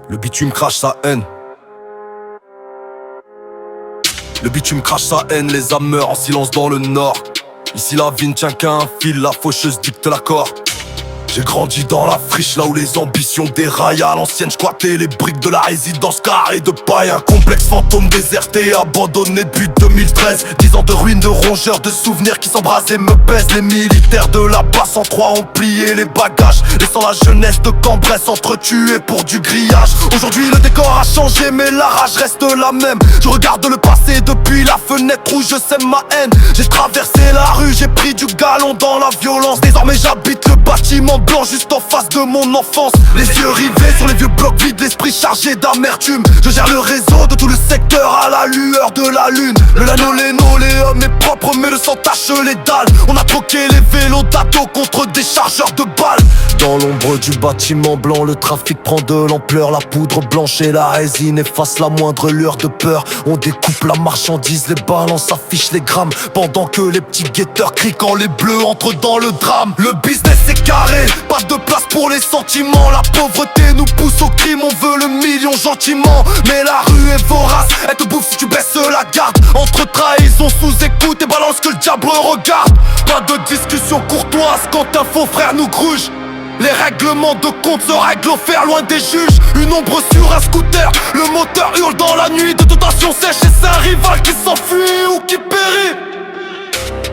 Le bitume crache sa haine. Le bitume crache sa haine, les âmes meurent en silence dans le nord. Ici la vie ne tient qu'à un fil, la faucheuse dicte l'accord. J'ai grandi dans la friche, là où les ambitions déraillent. À l'ancienne, j'squattais les briques de la résidence carrée de paille. Un complexe fantôme déserté, abandonné depuis 2013. 10 ans de ruines, de rongeurs, de souvenirs qui s'embrassent et me baissent. Les militaires de la basse en 3 ont plié les bagages, laissant la jeunesse de Cambrai s'entretuer pour du grillage. Aujourd'hui le décor a changé mais la rage reste la même. Je regarde le passé depuis la fenêtre où je sème ma haine. J'ai traversé la rue, j'ai pris du galon dans la violence. Désormais j'habite le bâtiment blanc juste en face de mon enfance. Les yeux rivés sur les vieux blocs vides, l'esprit chargé d'amertume. Je gère le réseau de tout le secteur à la lueur de la lune. Le linoléum est propre mais le sang tache les dalles. On a troqué les vélos d'Ato contre des chargeurs de balles. Dans l'ombre du bâtiment blanc, le trafic prend de l'ampleur. La poudre blanche et la résine effacent la moindre lueur de peur. On découpe la marchandise, les balances affichent les grammes, pendant que les petits guetteurs crient quand les bleus entrent dans le drame. Le business est carré, pas de place pour les sentiments. La pauvreté nous pousse au crime, on veut le million gentiment. Mais la rue est vorace, elle te bouffe si tu baisses la garde. Entre trahison sous écoute et balance que le diable regarde. Pas de discussion courtoise quand un faux frère nous gruge. Les règlements de compte se règlent au fer loin des juges. Une ombre sur un scooter, le moteur hurle dans la nuit. De dotation sèche et c'est un rival qui s'enfuit ou qui périt.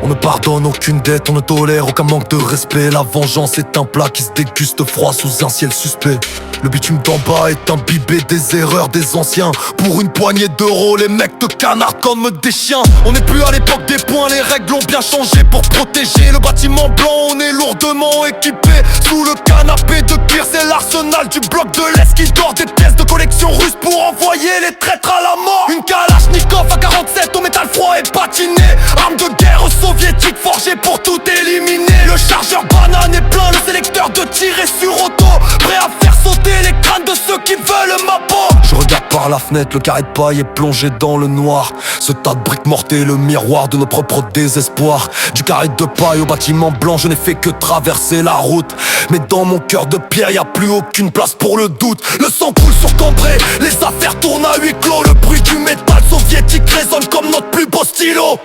On ne pardonne aucune dette, on ne tolère aucun manque de respect. La vengeance est un plat qui se déguste froid sous un ciel suspect. Le bitume d'en bas est imbibé des erreurs des anciens. Pour une poignée d'euros, les mecs te canardent comme des chiens. On n'est plus à l'époque des points, les règles ont bien changé pour protéger le bâtiment blanc. On est lourdement équipé. Sous le canapé de cuir, c'est l'arsenal du bloc de l'Est qui dort des pièces de collection russe pour envoyer les traîtres à la mort. Une Kalachnikov à 47 au métal froid et patiné. Arme de guerre soviétique forgée pour tout éliminer. Le chargeur banane est plein, le sélecteur de tir est sur auto, prêt à faire sauter les crânes de ceux qui veulent ma peau. Je regarde par la fenêtre, le carré de paille est plongé dans le noir. Ce tas de briques mortes est le miroir de nos propres désespoirs. Du carré de paille au bâtiment blanc, je n'ai fait que traverser la route. Mais dans mon cœur de pierre, y a plus aucune place pour le doute. Le sang coule sur Cambrai, les affaires tournent à huis clos. Le bruit du métal soviétique résonne comme notre plus beau stylo.